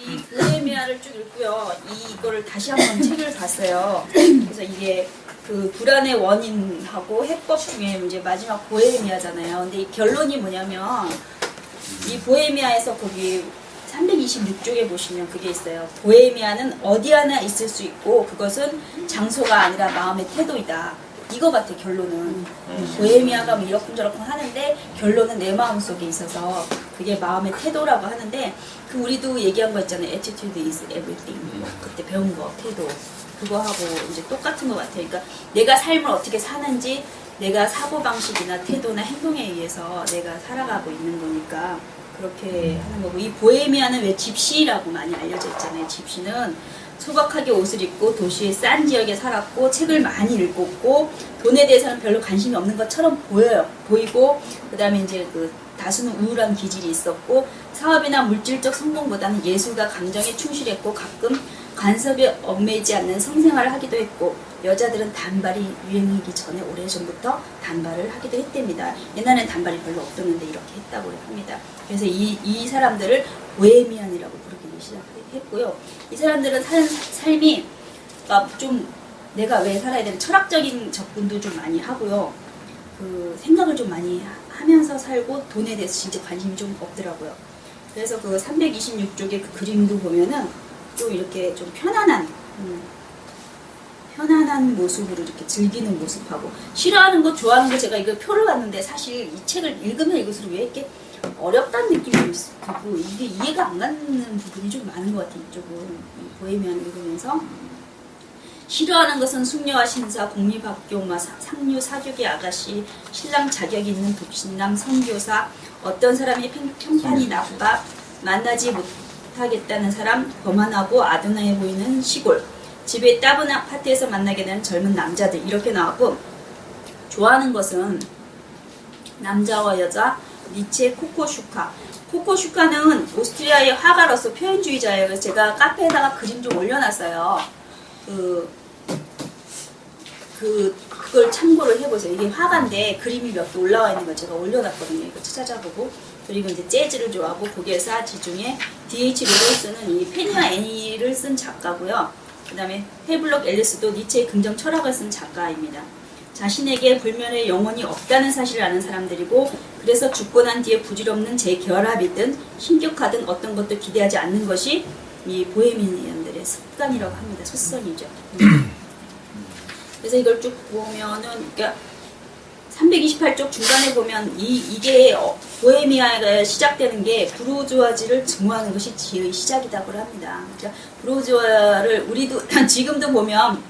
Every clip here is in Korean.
이 보헤미아를 쭉 읽고요. 이거를 다시 한번 책을 봤어요. 그래서 이게 그 불안의 원인하고 해법 중에 이제 마지막 보헤미아잖아요. 근데 이 결론이 뭐냐면 이 보헤미아에서 거기 326쪽에 보시면 그게 있어요. 보헤미아는 어디 하나 있을 수 있고 그것은 장소가 아니라 마음의 태도이다. 이거 같아 결론은. 보헤미아가 뭐 이렇쿵저렇쿵 하는데 결론은 내 마음속에 있어서 그게 마음의 태도라고 하는데 그 우리도 얘기한 거 있잖아요. Attitude is everything. 그때 배운 거 태도. 그거하고 이제 똑같은 것 같아요. 그러니까 내가 삶을 어떻게 사는지 내가 사고방식이나 태도나 행동에 의해서 내가 살아가고 있는 거니까 그렇게 하는 거고, 이 보헤미아는 왜 집시라고 많이 알려져 있잖아요. 집시는 소박하게 옷을 입고 도시의 싼 지역에 살았고 책을 많이 읽었고 돈에 대해서는 별로 관심이 없는 것처럼 보이고 그 다음에 이제 그 다수는 우울한 기질이 있었고 사업이나 물질적 성공보다는 예술과 감정에 충실했고 가끔 간섭에 얽매이지 않는 성생활을 하기도 했고 여자들은 단발이 유행이기 전에 오래전부터 단발을 하기도 했답니다. 옛날엔 단발이 별로 없었는데 이렇게 했다고 합니다. 그래서 이 사람들을 보헤미안이라고 부르기 시작했고요. 이 사람들은 사는 삶이 좀 내가 왜 살아야 되는 철학적인 접근도 좀 많이 하고요. 그 생각을 좀 많이 하면서 살고 돈에 대해서 진짜 관심이 좀 없더라고요. 그래서 그 326쪽의 그 그림도 보면은 좀 이렇게 좀 편안한 모습으로 이렇게 즐기는 모습하고 싫어하는 거 좋아하는 거 제가 이거 표를 봤는데 사실 이 책을 읽으면 읽을수록 왜 이렇게 어렵다는 느낌이 들고 이게 이해가 안 가는 부분이 좀 많은 것 같아요. 이쪽은 보헤미안 읽으면서 싫어하는 것은 숙녀와 신사, 공립학교, 상류 사교계 아가씨, 신랑 자격이 있는 독신남, 선교사, 어떤 사람이 평판이 나빠 만나지 못하겠다는 사람, 거만하고 아둔해 보이는 시골, 집에 따분한 파티에서 만나게 되는 젊은 남자들 이렇게 나왔고 좋아하는 것은 남자와 여자, 니체, 코코슈카. 코코슈카는 오스트리아의 화가로서 표현주의자예요. 그래서 제가 카페에다가 그림 좀 올려놨어요. 그걸 참고를 해보세요. 이게 화가인데 그림이 몇 개 올라와 있는 걸 제가 올려놨거든요. 이거 찾아보고. 그리고 이제 재즈를 좋아하고 고개사 지중에 D.H. 로버스는 이 페니와 애니를 쓴 작가고요. 그 다음에 헤블록 앨리스도 니체의 긍정 철학을 쓴 작가입니다. 자신에게 불멸의 영혼이 없다는 사실을 아는 사람들이고 그래서 죽고 난 뒤에 부질없는 재결합이든 신격하든 어떤 것도 기대하지 않는 것이 이 보헤미안들의 습관이라고 합니다. 습성이죠. 그래서 이걸 쭉 보면은 그러니까 328쪽 중간에 보면 이게 보헤미아가 시작되는 게 부르주아지를 증오하는 것이 지혜의 시작이라고 합니다. 그러니까 부르주아를 우리도 지금도 보면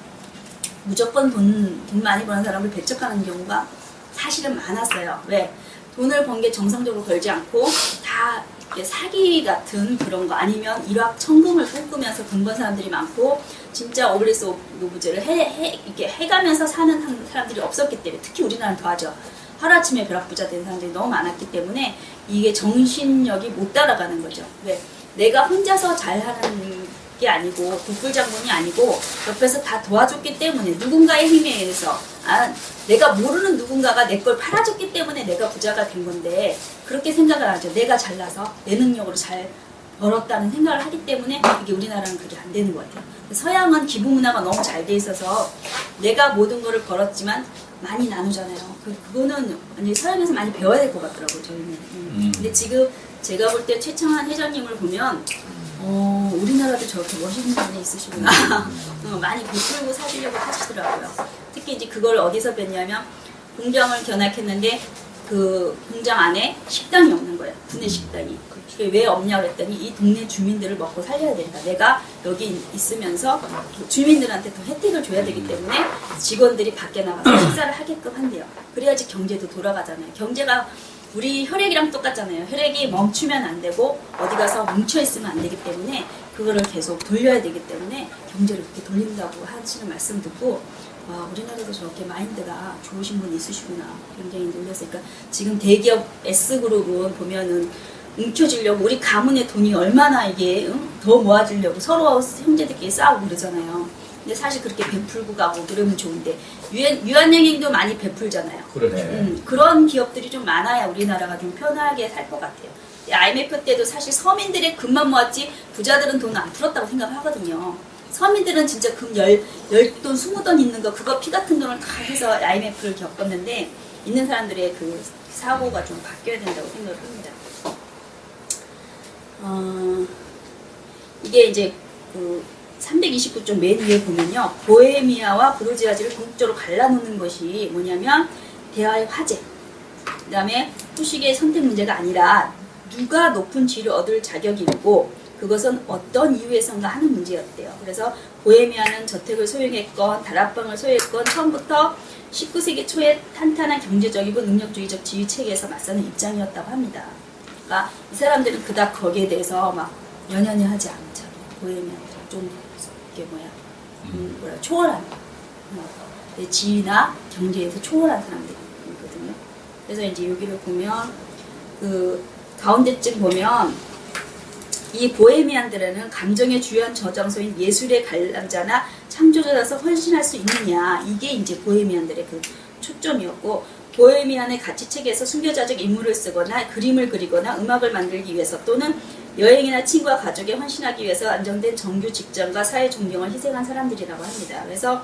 무조건 돈 많이 버는 사람을 배척하는 경우가 사실은 많았어요. 왜? 돈을 번 게 정상적으로 벌지 않고 다 사기 같은 그런 거 아니면 일확천금을 꿈꾸면서 돈 번 사람들이 많고 진짜 어글리스 노부제를 이렇게 해가면서 사는 사람들이 없었기 때문에 특히 우리나라는 더하죠. 하루아침에 벼락부자 된 사람들이 너무 많았기 때문에 이게 정신력이 못 따라가는 거죠. 왜? 내가 혼자서 잘하는 게 아니고 독불장군이 아니고 옆에서 다 도와줬기 때문에 누군가의 힘에 의해서 내가 모르는 누군가가 내 걸 팔아줬기 때문에 내가 부자가 된 건데 그렇게 생각을 하죠. 내가 잘나서 내 능력으로 잘 벌었다는 생각을 하기 때문에 이게 우리나라는 그게 안 되는 것 같아요. 서양은 기부문화가 너무 잘 돼 있어서 내가 모든 거를 벌었지만 많이 나누잖아요. 그거는 서양에서 많이 배워야 될 것 같더라고요. 저희는. 근데 지금 제가 볼 때 최창한 회장님을 보면 우리나라도 저렇게 멋있는 분이 있으시구나. 많이 베풀고 사시려고 하시더라고요. 특히 이제 그걸 어디서 뵀냐면 공장을 견학했는데 그 공장 안에 식당이 없는 거예요. 구내 식당이. 왜 없냐고 했더니 이 동네 주민들을 먹고 살려야 된다. 내가 여기 있으면서 주민들한테 더 혜택을 줘야 되기 때문에 직원들이 밖에 나가서 식사를 하게끔 한대요. 그래야지 경제도 돌아가잖아요. 경제가 우리 혈액이랑 똑같잖아요. 혈액이 멈추면 안 되고 어디 가서 뭉쳐있으면 안 되기 때문에 그거를 계속 돌려야 되기 때문에 경제를 그렇게 돌린다고 하시는 말씀 듣고 우리나라도 저렇게 마인드가 좋으신 분이 있으시구나 굉장히 놀랐어요. 그러니까 지금 대기업 S그룹은 보면은 뭉쳐지려고 우리 가문의 돈이 얼마나 이게 더 모아지려고 서로 형제들끼리 싸우고 그러잖아요. 근데 사실 그렇게 베풀고 가고 그러면 좋은데 유한양행도 많이 베풀잖아요. 그러네. 그런 기업들이 좀 많아야 우리나라가 좀 편하게 살 것 같아요. IMF 때도 사실 서민들의 금만 모았지 부자들은 돈 안 풀었다고 생각을 하거든요. 서민들은 진짜 금 10돈, 20돈 있는 거 그거 피 같은 돈을 다 해서 IMF를 겪었는데 있는 사람들의 그 사고가 좀 바뀌어야 된다고 생각을 합니다. 이게 이제 그 329쪽 맨 위에 보면요. 보헤미아와 브루지아지를 궁극적으로 갈라놓는 것이 뭐냐면 대화의 화제, 그 다음에 후식의 선택 문제가 아니라 누가 높은 지위를 얻을 자격이 있고 그것은 어떤 이유에선가 하는 문제였대요. 그래서 보헤미아는 저택을 소유했건 다락방을 소유했건 처음부터 19세기 초에 탄탄한 경제적이고 능력주의적 지위 체계에서 맞서는 입장이었다고 합니다. 그러니까 이 사람들은 그닥 거기에 대해서 막 연연해 하지 않죠. 보헤미아는 좀 이게 뭐야 초월한 지위나 경제에서 초월한 사람들이거든요. 그래서 이제 여기를 보면 그 가운데쯤 보면 이 보헤미안들에는 감정의 주요한 저장소인 예술의 관람자나 창조자라서 헌신할 수 있느냐, 이게 이제 보헤미안들의 그 초점이었고, 보헤미안의 가치체계에서 순교자적 인물을 쓰거나 그림을 그리거나 음악을 만들기 위해서 또는 여행이나 친구와 가족에 헌신하기 위해서 안정된 정규 직장과 사회 존경을 희생한 사람들이라고 합니다. 그래서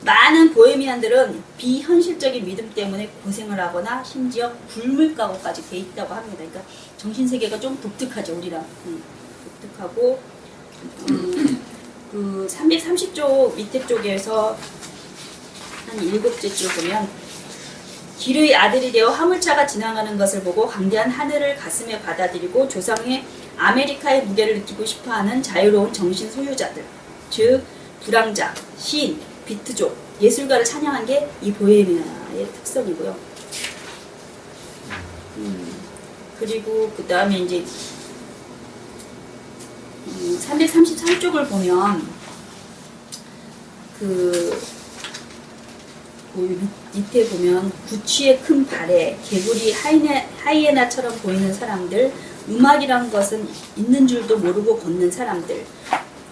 많은 보헤미안들은 비현실적인 믿음 때문에 고생을 하거나 심지어 굶을 각오까지 돼 있다고 합니다. 그러니까 정신세계가 좀 독특하죠, 우리랑. 독특하고 그 330쪽 밑에 쪽에서 한 7째 쪽 보면 길의 아들이 되어 화물차가 지나가는 것을 보고 광대한 하늘을 가슴에 받아들이고 조상의 아메리카의 무게를 느끼고 싶어하는 자유로운 정신 소유자들, 즉 불황자, 시인, 비트족, 예술가를 찬양한 게 이 보헤미아의 특성이고요. 그리고 그 다음에 이제 333쪽을 보면 그 밑에 보면 구취의 큰 발에 개구리 하이에나처럼 보이는 사람들, 음악이란 것은 있는 줄도 모르고 걷는 사람들,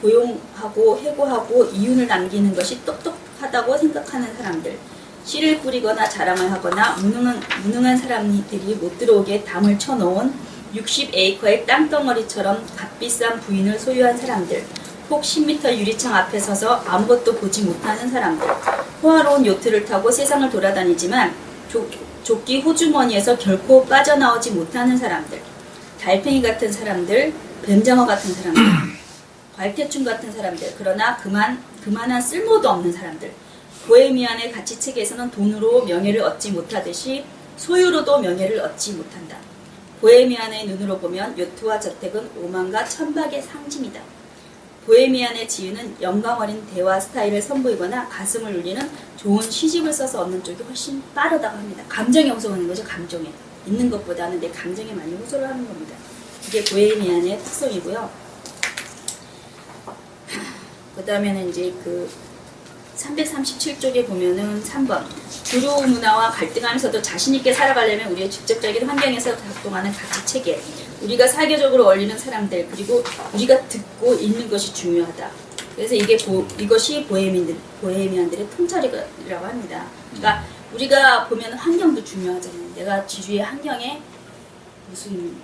고용하고 해고하고 이윤을 남기는 것이 똑똑하다고 생각하는 사람들, 씨를 뿌리거나 자랑을 하거나 무능한 사람들이 못 들어오게 담을 쳐놓은 60에이커의 땅덩어리처럼 값비싼 부인을 소유한 사람들, 폭 10m 유리창 앞에 서서 아무것도 보지 못하는 사람들, 호화로운 요트를 타고 세상을 돌아다니지만 조끼 호주머니에서 결코 빠져나오지 못하는 사람들, 달팽이 같은 사람들, 뱀장어 같은 사람들, 괄태충 같은 사람들, 그러나 그만한 쓸모도 없는 사람들. 보헤미안의 가치체계에서는 돈으로 명예를 얻지 못하듯이 소유로도 명예를 얻지 못한다. 보헤미안의 눈으로 보면 요트와 저택은 오만과 천박의 상징이다. 보헤미안의 지위는 영감 어린 대화 스타일을 선보이거나 가슴을 울리는 좋은 시집을 써서 얻는 쪽이 훨씬 빠르다고 합니다. 감정에 호소하는 거죠. 감정에. 있는 것보다는 내 감정에 많이 호소를 하는 겁니다. 이게 보헤미안의 특성이고요. 그 다음에는 이제 그 337쪽에 보면은 3번 주로 문화와 갈등하면서도 자신있게 살아가려면 우리의 직접적인 환경에서 작동하는 가치체계, 우리가 사교적으로 어울리는 사람들, 그리고 우리가 듣고 읽는 것이 중요하다. 그래서 이것이 보헤미안들의 통찰이라고 합니다. 그러니까 우리가 보면 환경도 중요하잖아요. 내가 지주의 환경에 무슨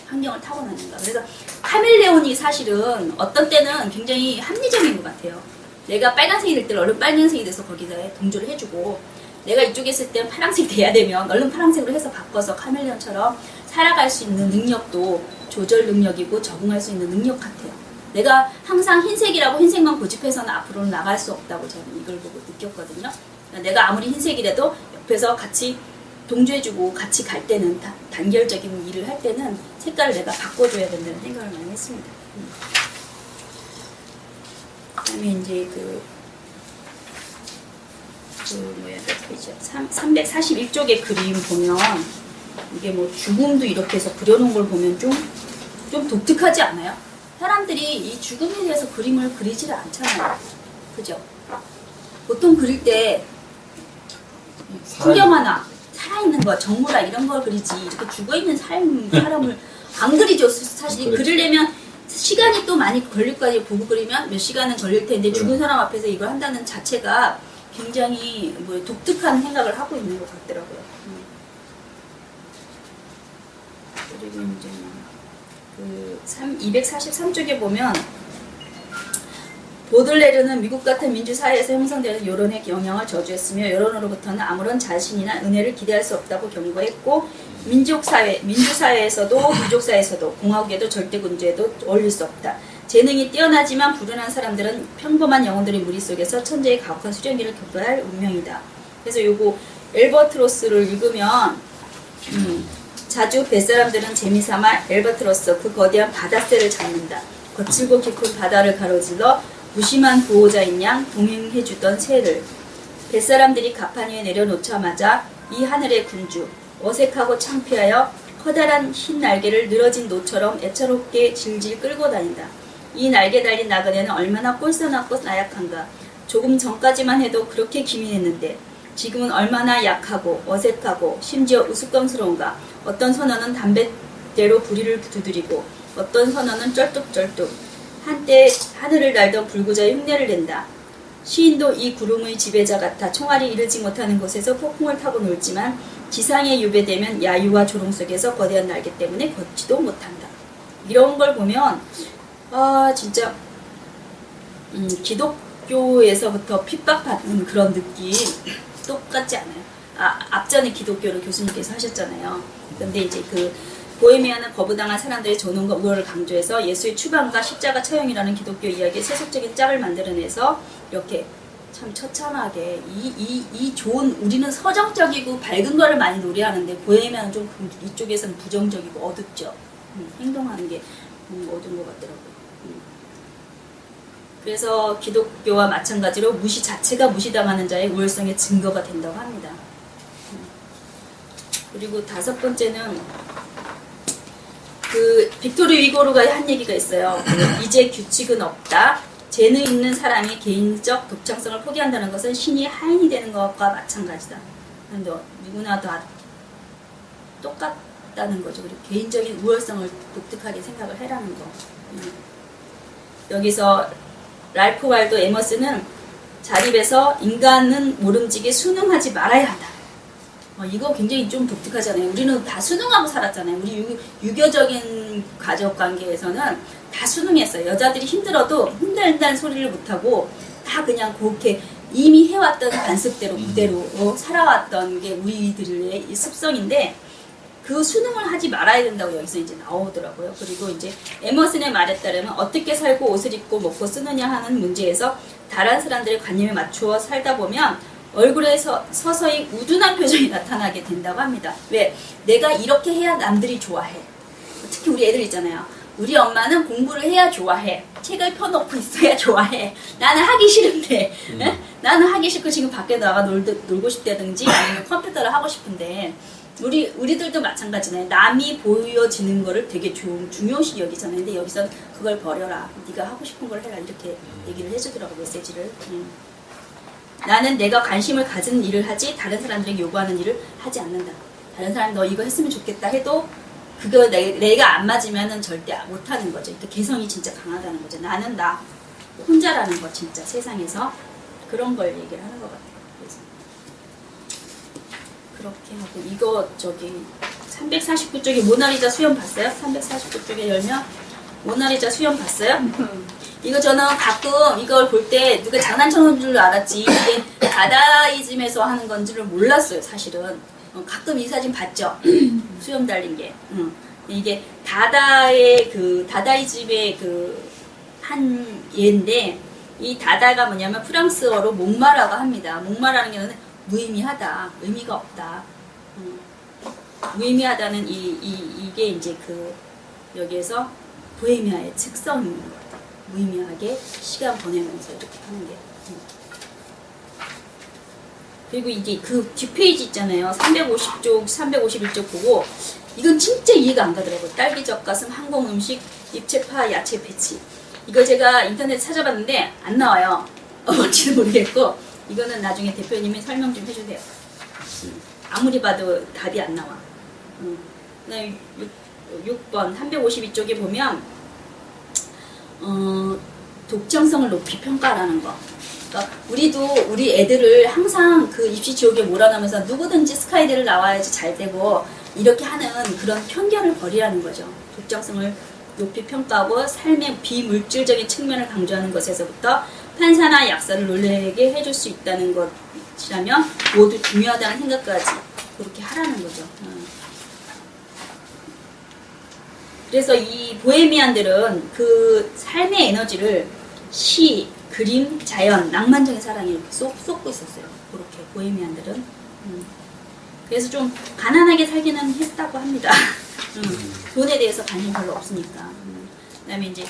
환경을 타고났는가. 그래서 카멜레온이 사실은 어떤 때는 굉장히 합리적인 것 같아요. 내가 빨간색이 될 때 얼른 빨간색이 돼서 거기다 동조를 해주고, 내가 이쪽에 있을 땐 파란색이 돼야 되면 얼른 파란색으로 해서 바꿔서 카멜레온처럼 살아갈 수 있는 능력도 조절 능력이고 적응할 수 있는 능력 같아요. 내가 항상 흰색이라고 흰색만 고집해서는 앞으로는 나갈 수 없다고 저는 이걸 보고 느꼈거든요. 그러니까 내가 아무리 흰색이라도 옆에서 같이 동조해주고 같이 갈 때는 단결적인 일을 할 때는 색깔을 내가 바꿔줘야 된다는 생각을 많이 했습니다. 그다음에 이제 몇 페이지야? 341쪽의 그림 보면 이게 뭐 죽음도 이렇게 해서 그려놓은 걸 보면 좀 독특하지 않아요? 사람들이 이 죽음에 대해서 그림을 그리지를 않잖아요. 그죠? 보통 그릴 때 풍경 하나, 살아있는 거, 정물아 이런 걸 그리지 이렇게 죽어있는 사람을 안 그리죠. 사실 그리려면 시간이 또 많이 걸릴 거 아니에요. 보고 그리면 몇 시간은 걸릴 텐데 죽은 사람 앞에서 이걸 한다는 자체가 굉장히 뭐 독특한 생각을 하고 있는 것 같더라고요. 그리고 이제 그 243쪽에 보면 보들레르는 미국 같은 민주사회에서 형성되는 여론의 영향을 저주했으며 여론으로부터는 아무런 자신이나 은혜를 기대할 수 없다고 경고했고 민주사회에서도 민족사회에서도 공화국에도 절대군주에도 어울릴 수 없다. 재능이 뛰어나지만 불운한 사람들은 평범한 영혼들의 무리 속에서 천재의 가혹한 수련기를 겪어야 할 운명이다. 그래서 요거 엘버트로스를 읽으면 자주 뱃사람들은 재미삼아 엘버트로스 그 거대한 바다새를 잡는다. 거칠고 깊은 바다를 가로질러 무심한 보호자인 양 동행해주던 새를 뱃사람들이 가판 위에 내려놓자마자 이 하늘의 군주 어색하고 창피하여 커다란 흰 날개를 늘어진 노처럼 애처롭게 질질 끌고 다닌다. 이 날개 달린 나그네는 얼마나 꼴싸납고 나약한가. 조금 전까지만 해도 그렇게 기민했는데 지금은 얼마나 약하고 어색하고 심지어 우스꽝스러운가. 어떤 선원은 담뱃대로 부리를 두드리고 어떤 선원은 쩔뚝쩔뚝 한때 하늘을 날던 불구자의 흉내를 낸다. 시인도 이 구름의 지배자 같아 총알이 이르지 못하는 곳에서 폭풍을 타고 놀지만 지상에 유배되면 야유와 조롱 속에서 거대한 날개 때문에 걷지도 못한다. 이런 걸 보면 진짜 기독교에서부터 핍박받는 그런 느낌 똑같지 않아요? 앞전에 기독교를 교수님께서 하셨잖아요. 근데 이제 그 보헤미아는 거부당한 사람들의 존엄과 우월을 강조해서 예수의 추방과 십자가 처형이라는 기독교 이야기의 세속적인 짝을 만들어내서 이렇게 참 처참하게 이 좋은 우리는 서정적이고 밝은 거를 많이 노래하는데 보헤미아는 좀 이쪽에서는 부정적이고 어둡죠. 행동하는 게 어두운 것 같더라고요. 그래서 기독교와 마찬가지로 무시 자체가 무시당하는 자의 우월성의 증거가 된다고 합니다. 그리고 다섯 번째는 그 빅토르 위고르가 한 얘기가 있어요. 이제 규칙은 없다. 재능 있는 사람이 개인적 독창성을 포기한다는 것은 신이 하인이 되는 것과 마찬가지다. 그런데 누구나 다 똑같다는 거죠. 그리고 개인적인 우월성을 독특하게 생각을 해라는 거. 여기서 랄프 waldo 에머슨은 자립에서 인간은 모름지기 순응하지 말아야 한다. 이거 굉장히 좀 독특하잖아요. 우리는 다 순응하고 살았잖아요. 우리 유교적인 가족관계에서는 다 순응했어요. 여자들이 힘들어도 힘들다는 소리를 못하고 다 그냥 그렇게 이미 해왔던 관습대로 그대로 살아왔던 게 우리들의 이 습성인데 그 순응을 하지 말아야 된다고 여기서 이제 나오더라고요. 그리고 이제 에머슨의 말에 따르면 어떻게 살고 옷을 입고 먹고 쓰느냐 하는 문제에서 다른 사람들의 관념에 맞추어 살다 보면 얼굴에 서서히 우둔한 표정이 나타나게 된다고 합니다. 왜? 내가 이렇게 해야 남들이 좋아해. 특히 우리 애들 있잖아요. 우리 엄마는 공부를 해야 좋아해. 책을 펴놓고 있어야 좋아해. 나는 하기 싫은데. 나는 하기 싫고 지금 밖에 나가 놀고 싶다든지 아니면 컴퓨터를 하고 싶은데 우리들도 마찬가지네. 남이 보여지는 거를 되게 중요시 여기잖아요. 근데 여기서 그걸 버려라. 네가 하고 싶은 걸 해라. 이렇게 얘기를 해주더라고, 메시지를. 나는 내가 관심을 가진 일을 하지 다른 사람들에게 요구하는 일을 하지 않는다. 다른 사람이 너 이거 했으면 좋겠다 해도 그거 내가 안 맞으면은 절대 못하는 거죠. 그러니까 개성이 진짜 강하다는 거죠. 나는 나 혼자라는 거 진짜 세상에서 그런 걸 얘기를 하는 것 같아요. 그래서 그렇게 하고 이거 349쪽에 모나리자 수염 봤어요? 349쪽에 열면 모나리자 수염 봤어요? 이거 저는 가끔 이걸 볼 때 누가 장난쳐놓은 줄 알았지 이게 다다이즘에서 하는 건지를 몰랐어요. 사실은 가끔 이 사진 봤죠. 수염 달린 게 이게 다다이즘의 한 예인데 이 다다가 뭐냐면 프랑스어로 목마라고 합니다. 목마라는 게 무의미하다, 의미가 없다. 무의미하다는 이게 이제 여기에서 보헤미아의 특성인 것 같아요. 무의미하게 시간 보내면서 이렇게 하는 게. 그리고 이게 그 뒷페이지 있잖아요. 350쪽, 351쪽 보고 이건 진짜 이해가 안 가더라고요. 딸기 젓가슴, 항공 음식, 입체파, 야채 패치. 이거 제가 인터넷 찾아봤는데 안 나와요. 뭔지는 모르겠고 이거는 나중에 대표님이 설명 좀 해주세요. 아무리 봐도 답이 안 나와. 6번 352쪽에 보면 독창성을 높이 평가하라는 거. 그러니까 우리도 우리 애들을 항상 그 입시 지옥에 몰아넣으면서 누구든지 스카이대를 나와야지 잘 되고 이렇게 하는 그런 편견을 버리라는 거죠. 독창성을 높이 평가하고 삶의 비물질적인 측면을 강조하는 것에서부터 판사나 약사를 놀라게 해줄 수 있다는 것이라면 모두 중요하다는 생각까지 그렇게 하라는 거죠. 그래서 이 보헤미안들은 그 삶의 에너지를 시, 그림, 자연, 낭만적인 사랑에 이렇게 쏟고 있었어요. 그렇게 보헤미안들은. 그래서 좀 가난하게 살기는 했다고 합니다. 돈에 대해서 관심 별로 없으니까. 그다음에 이제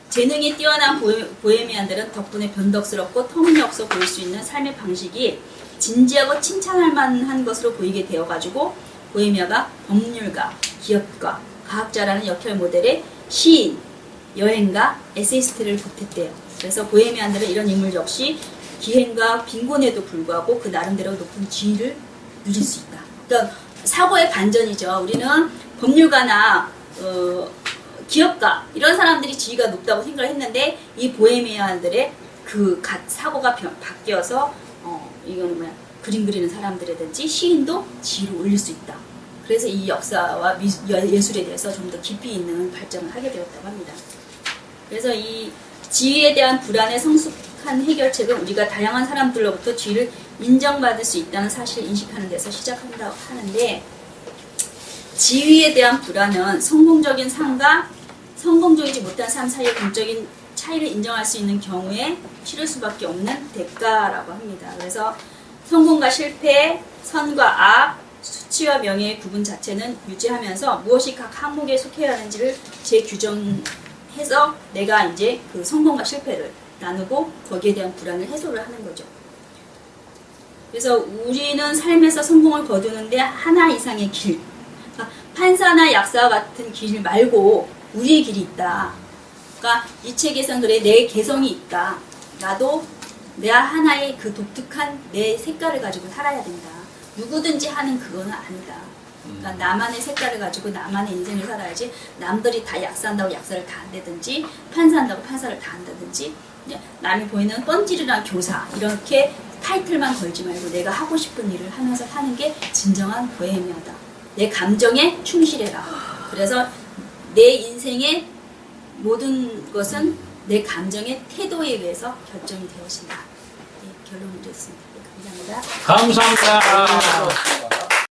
재능이 뛰어난 보헤미안들은 덕분에 변덕스럽고 터무니없어 보일 수 있는 삶의 방식이 진지하고 칭찬할 만한 것으로 보이게 되어가지고 보헤미아가 법률가, 기업가, 과학자라는 역할 모델에 시인, 여행가, 에세이스트를 보탰대요. 그래서 보헤미안들은 이런 인물 역시 기행과 빈곤에도 불구하고 그 나름대로 높은 지위를 누릴 수 있다. 그러니까 사고의 반전이죠. 우리는 법률가나 기업가 이런 사람들이 지위가 높다고 생각을 했는데 이 보헤미안들의 그 사고가 바뀌어서 이거는 뭐야 그림 그리는 사람들이라든지 시인도 지위를 올릴 수 있다. 그래서 이 역사와 예술에 대해서 좀 더 깊이 있는 발전을 하게 되었다고 합니다. 그래서 이 지위에 대한 불안에 성숙한 해결책은 우리가 다양한 사람들로부터 지위를 인정받을 수 있다는 사실을 인식하는 데서 시작한다고 하는데 지위에 대한 불안은 성공적인 삶과 성공적이지 못한 삶 사이의 공적인 차이를 인정할 수 있는 경우에 치를 수밖에 없는 대가라고 합니다. 그래서 성공과 실패, 선과 악, 수치와 명예의 구분 자체는 유지하면서 무엇이 각 항목에 속해야 하는지를 재규정해서 내가 이제 그 성공과 실패를 나누고 거기에 대한 불안을 해소를 하는 거죠. 그래서 우리는 삶에서 성공을 거두는데 하나 이상의 길, 그러니까 판사나 약사와 같은 길 말고 우리의 길이 있다. 그러니까 이 책에서는 그래 내 개성이 있다. 나도 내 하나의 그 독특한 내 색깔을 가지고 살아야 된다. 누구든지 하는 그거는 아니다. 그러니까 나만의 색깔을 가지고 나만의 인생을 살아야지 남들이 다 약사한다고 약사를 다 한다든지 판사한다고 판사를 다 한다든지 남이 보이는 뻔질이나 교사 이렇게 타이틀만 걸지 말고 내가 하고 싶은 일을 하면서 사는 게 진정한 보헤미아다. 내 감정에 충실해라. 그래서 내 인생의 모든 것은 내 감정의 태도에 의해서 결정이 되어진다. 네, 결론을 드렸습니다. 감사합니다. 감사합니다.